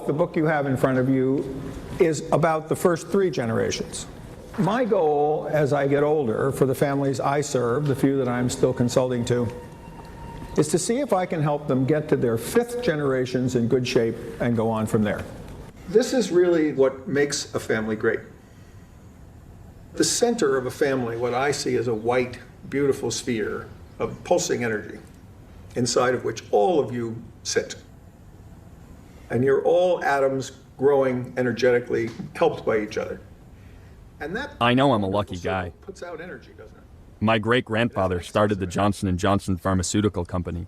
The book you have in front of you is about the first 3 generations. My goal as I get older for the families I serve, the few that I'm still consulting to, is to see if I can help them get to their 5th generations in good shape and go on from there. This is really what makes a family great. The center of a family, what I see as a white, beautiful sphere of pulsing energy, inside of which all of you sit. And you're all atoms growing energetically, helped by each other. And that I know I'm a lucky guy. Puts out energy, doesn't it? My great-grandfather started the Johnson & Johnson pharmaceutical company,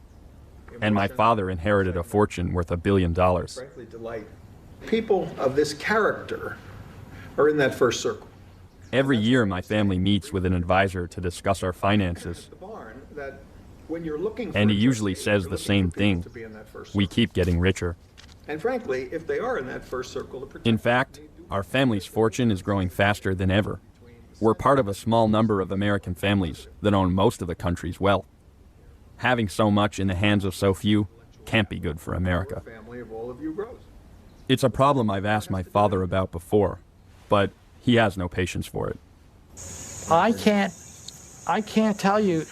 and my father inherited a fortune worth $1 billion. Frankly, delight. People of this character are in that first circle. Every year, my family meets with an advisor to discuss our finances, and he usually says the same thing: we keep getting richer. And frankly, if they are in that first circle, in fact, our family's fortune is growing faster than ever. We're part of a small number of American families that own most of the country's wealth. Having so much in the hands of so few can't be good for America. It's a problem I've asked my father about before, but he has no patience for it. I can't tell you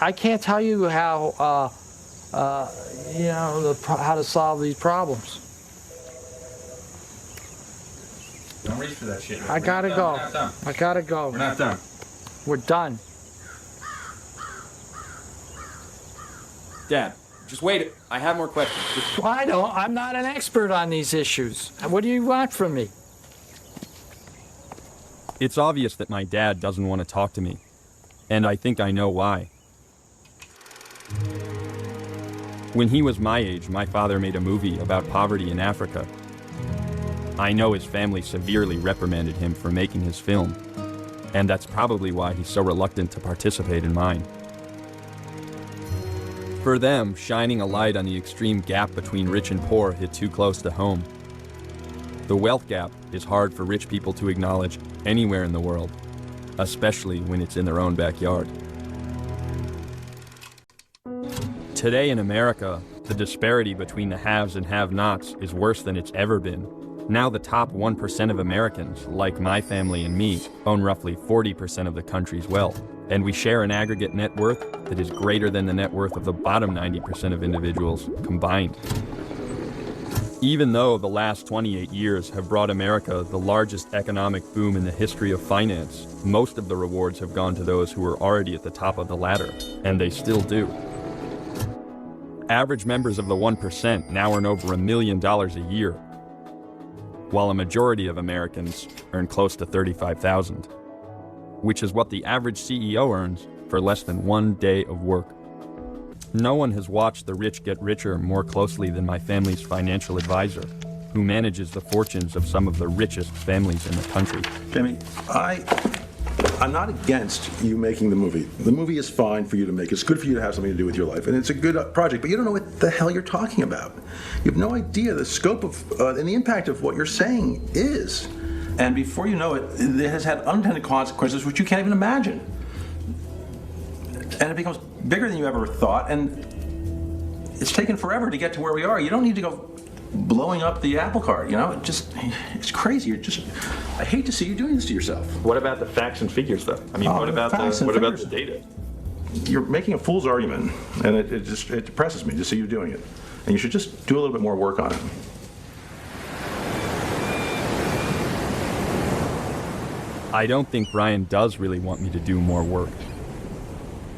how how to solve these problems. Don't reach for that shit. I gotta go. I gotta go. We're not done. We're done. Dad, just wait. I have more questions. I'm not an expert on these issues. What do you want from me? It's obvious that my dad doesn't want to talk to me, and I think I know why. When he was my age, my father made a movie about poverty in Africa. I know his family severely reprimanded him for making his film, and that's probably why he's so reluctant to participate in mine. For them, shining a light on the extreme gap between rich and poor hit too close to home. The wealth gap is hard for rich people to acknowledge anywhere in the world, especially when it's in their own backyard. Today in America, the disparity between the haves and have-nots is worse than it's ever been. Now the top 1% of Americans, like my family and me, own roughly 40% of the country's wealth, and we share an aggregate net worth that is greater than the net worth of the bottom 90% of individuals combined. Even though the last 28 years have brought America the largest economic boom in the history of finance, most of the rewards have gone to those who were already at the top of the ladder, and they still do. Average members of the 1% now earn over $1 million a year, while a majority of Americans earn close to $35,000, which is what the average CEO earns for less than 1 day of work. No one has watched the rich get richer more closely than my family's financial advisor, who manages the fortunes of some of the richest families in the country. Jimmy, I'm not against you making the movie. The movie is fine for you to make. It's good for you to have something to do with your life, and it's a good project, but you don't know what the hell you're talking about. You have no idea the scope of and the impact of what you're saying is. And before you know it, it has had unintended consequences which you can't even imagine. And it becomes bigger than you ever thought, and it's taken forever to get to where we are. You don't need to go blowing up the apple cart, it's crazy. I hate to see you doing this to yourself. What about the facts and figures, though? I mean, what about the data? You're making a fool's argument, and it depresses me to see you doing it. And you should just do a little bit more work on it. I don't think Brian does really want me to do more work.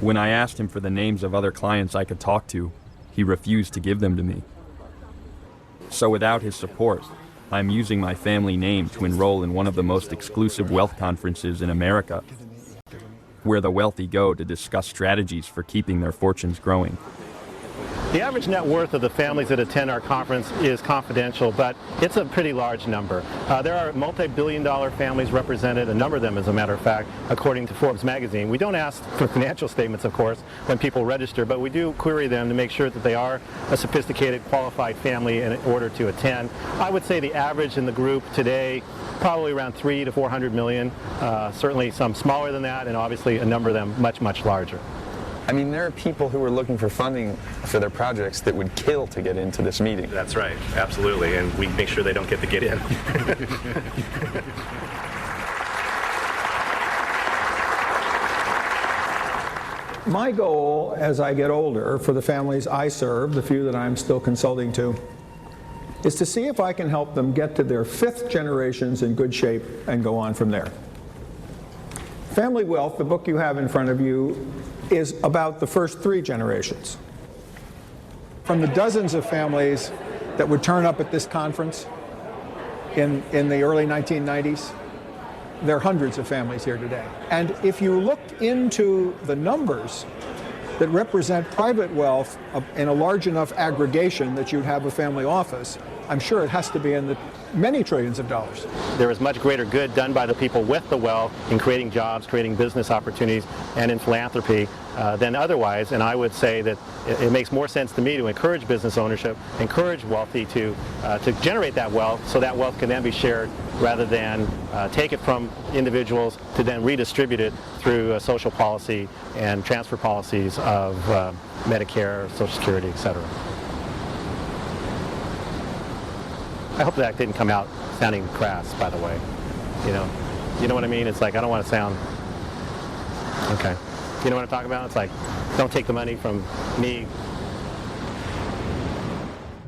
When I asked him for the names of other clients I could talk to, he refused to give them to me. So without his support, I'm using my family name to enroll in one of the most exclusive wealth conferences in America, where the wealthy go to discuss strategies for keeping their fortunes growing. The average net worth of the families that attend our conference is confidential, but it's a pretty large number. There are multi-billion-dollar families represented, a number of them as a matter of fact, according to Forbes magazine. We don't ask for financial statements, of course, when people register, but we do query them to make sure that they are a sophisticated, qualified family in order to attend. I would say the average in the group today, probably around 300 to 400 million, certainly some smaller than that, and obviously a number of them much, much larger. I mean, there are people who are looking for funding for their projects that would kill to get into this meeting. That's right, absolutely, and we make sure they don't get to get in. My goal as I get older for the families I serve, the few that I'm still consulting to, is to see if I can help them get to their 5th generations in good shape and go on from there. Family Wealth, the book you have in front of you, is about the first 3 generations. From the dozens of families that would turn up at this conference in the early 1990s, there are hundreds of families here today. And if you looked into the numbers that represent private wealth in a large enough aggregation that you'd have a family office, I'm sure it has to be in the many trillions of dollars. There is much greater good done by the people with the wealth in creating jobs, creating business opportunities, and in philanthropy than otherwise. And I would say that it makes more sense to me to encourage business ownership, encourage wealthy to generate that wealth so that wealth can then be shared rather than take it from individuals to then redistribute it through social policy and transfer policies of Medicare, Social Security, etc. I hope that didn't come out sounding crass, by the way. You know what I mean? It's like, I don't want to sound, okay. You know what I'm talking about? It's like, don't take the money from me,